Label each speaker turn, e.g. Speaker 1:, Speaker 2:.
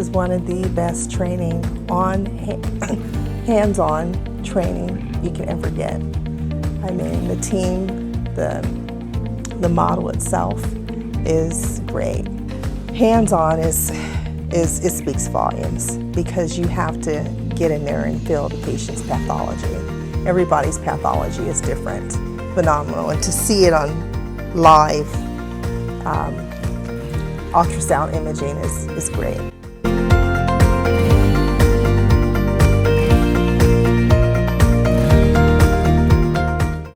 Speaker 1: is one of the best training hands-on training you can ever get. I mean, the team, the model itself is great. Hands-on it speaks volumes because you have to get in there and feel the patient's pathology. Everybody's pathology is different, phenomenal, and to see it on live ultrasound imaging is great.